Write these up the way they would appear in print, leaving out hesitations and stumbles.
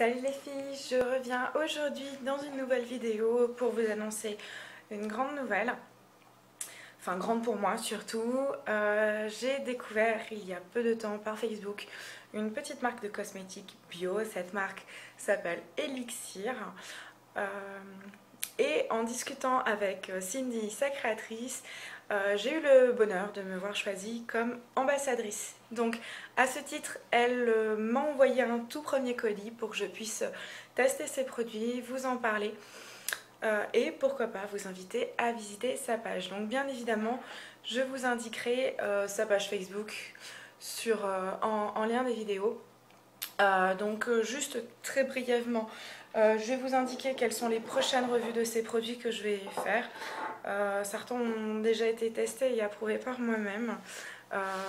Salut les filles, je reviens aujourd'hui dans une nouvelle vidéo pour vous annoncer une grande nouvelle. Enfin grande pour moi surtout. J'ai découvert il y a peu de temps par Facebook une petite marque de cosmétiques bio. Cette marque s'appelle Elixir. Et en discutant avec Cindy, sa créatrice, j'ai eu le bonheur de me voir choisie comme ambassadrice. Donc à ce titre, elle m'a envoyé un tout premier colis pour que je puisse tester ses produits, vous en parler et pourquoi pas vous inviter à visiter sa page. Donc bien évidemment, je vous indiquerai sa page Facebook en lien des vidéos. Juste très brièvement, je vais vous indiquer quelles sont les prochaines revues de ces produits que je vais faire. Certains ont déjà été testés et approuvés par moi-même.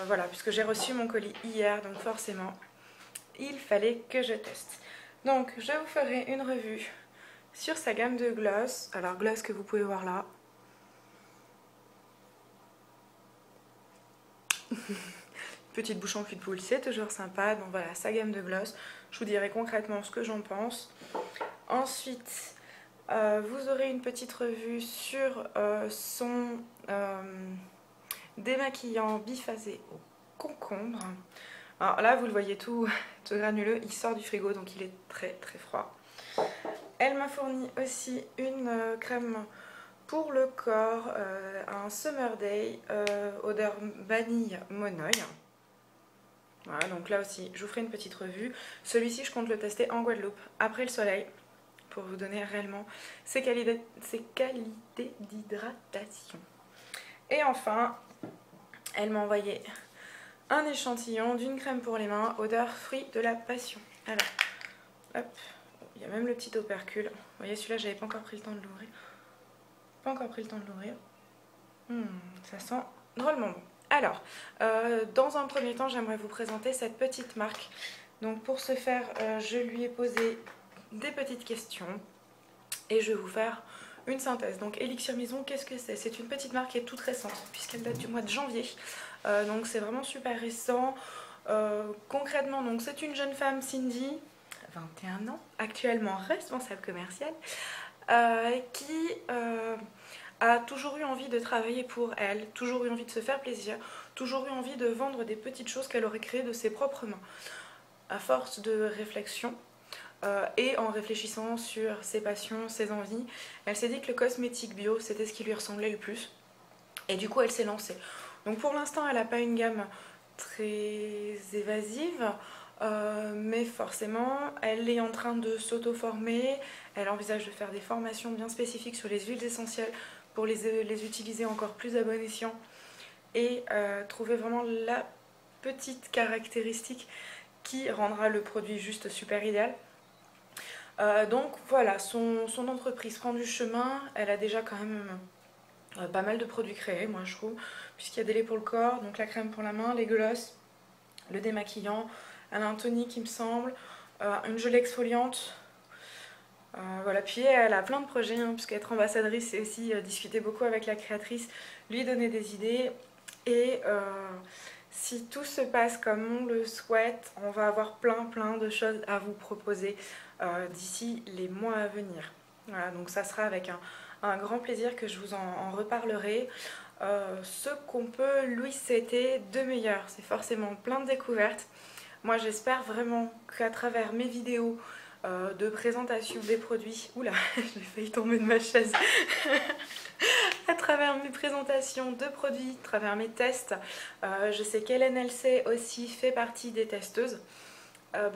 Voilà, puisque j'ai reçu mon colis hier, donc forcément, il fallait que je teste. Donc, je vous ferai une revue sur sa gamme de gloss. Alors, gloss que vous pouvez voir là. Petite bouche en cul de poule, c'est toujours sympa. Donc voilà, sa gamme de gloss. Je vous dirai concrètement ce que j'en pense. Ensuite, vous aurez une petite revue sur son démaquillant biphasé au concombre. Alors là, vous le voyez tout granuleux. Il sort du frigo, donc il est très très froid. Elle m'a fourni aussi une crème pour le corps, un Summer Day, odeur vanille monoï. Voilà, donc là aussi, je vous ferai une petite revue. Celui-ci, je compte le tester en Guadeloupe, après le soleil, pour vous donner réellement ses qualités d'hydratation. Et enfin, elle m'a envoyé un échantillon d'une crème pour les mains, odeur fruit de la passion. Alors, hop, il y a même le petit opercule. Vous voyez, celui-là, j'avais pas encore pris le temps de l'ouvrir. Ça sent drôlement bon. Alors, dans un premier temps, j'aimerais vous présenter cette petite marque. Donc pour ce faire, je lui ai posé des petites questions et je vais vous faire une synthèse. Donc Elixir Maison, qu'est-ce que c'est? C'est une petite marque qui est toute récente puisqu'elle date du mois de janvier. Donc c'est vraiment super récent. Concrètement, donc c'est une jeune femme, Cindy, 21 ans, actuellement responsable commerciale, qui a toujours eu envie de travailler pour elle, toujours eu envie de se faire plaisir, toujours eu envie de vendre des petites choses qu'elle aurait créées de ses propres mains. À force de réflexion et en réfléchissant sur ses passions, ses envies, elle s'est dit que le cosmétique bio, c'était ce qui lui ressemblait le plus. Et du coup, elle s'est lancée. Donc pour l'instant, elle n'a pas une gamme très évasive, mais forcément, elle est en train de s'auto-former. Elle envisage de faire des formations bien spécifiques sur les huiles essentielles pour les utiliser encore plus à bon escient et trouver vraiment la petite caractéristique qui rendra le produit juste super idéal. Donc voilà, son entreprise prend du chemin. Elle a déjà quand même pas mal de produits créés, moi je trouve, puisqu'il y a des laits pour le corps, donc la crème pour la main, les glosses, le démaquillant, elle a un tonique il me semble, une gelée exfoliante. Voilà, puis elle a plein de projets, hein, puisqu'être ambassadrice, c'est aussi discuter beaucoup avec la créatrice, lui donner des idées. Et si tout se passe comme on le souhaite, on va avoir plein de choses à vous proposer d'ici les mois à venir. Voilà, donc ça sera avec un grand plaisir que je vous en reparlerai. Ce qu'on peut lui souhaiter de meilleur, c'est forcément plein de découvertes. Moi j'espère vraiment qu'à travers mes vidéos de présentation des produits, oula, j'ai failli tomber de ma chaise, à travers mes présentations de produits, à travers mes tests, je sais qu'LNLC aussi fait partie des testeuses.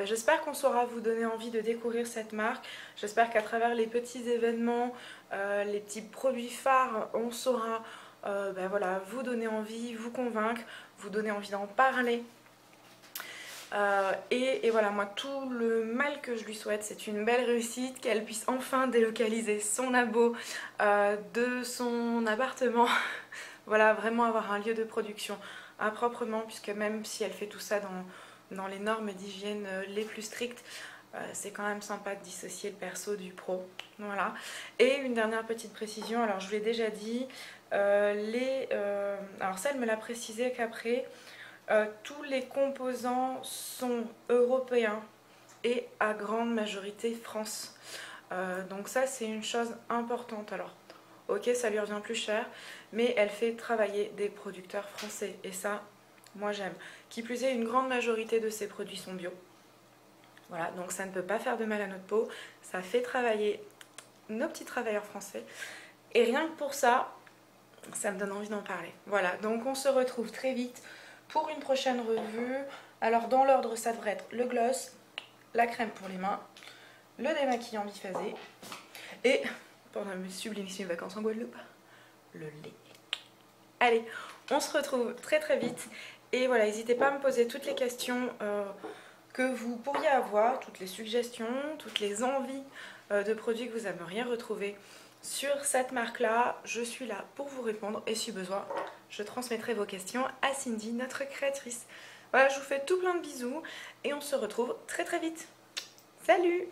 J'espère qu'on saura vous donner envie de découvrir cette marque. J'espère qu'à travers les petits événements, les petits produits phares, on saura voilà, vous donner envie, vous convaincre, vous donner envie d'en parler. Et voilà, moi tout le mal que je lui souhaite, c'est une belle réussite, qu'elle puisse enfin délocaliser son abo de son appartement. Voilà, vraiment avoir un lieu de production à proprement, puisque même si elle fait tout ça dans les normes d'hygiène les plus strictes, c'est quand même sympa de dissocier le perso du pro. Voilà. Et une dernière petite précision, alors je vous l'ai déjà dit, alors ça elle me l'a précisé qu'après, tous les composants sont européens et à grande majorité France. Donc ça c'est une chose importante. Alors ok, ça lui revient plus cher, mais elle fait travailler des producteurs français et ça, moi j'aime. Qui plus est, une grande majorité de ces produits sont bio. Voilà, donc ça ne peut pas faire de mal à notre peau, ça fait travailler nos petits travailleurs français. Et rien que pour ça, ça me donne envie d'en parler. Voilà, donc on se retrouve très vite pour une prochaine revue. Alors dans l'ordre, ça devrait être le gloss, la crème pour les mains, le démaquillant biphasé et, pendant mes sublimissimes vacances en Guadeloupe, le lait. Allez, on se retrouve très très vite. Et voilà, n'hésitez pas à me poser toutes les questions que vous pourriez avoir, toutes les suggestions, toutes les envies de produits que vous aimeriez retrouver sur cette marque-là. Je suis là pour vous répondre et si besoin, je transmettrai vos questions à Cindy, notre créatrice. Voilà, je vous fais tout plein de bisous et on se retrouve très très vite. Salut!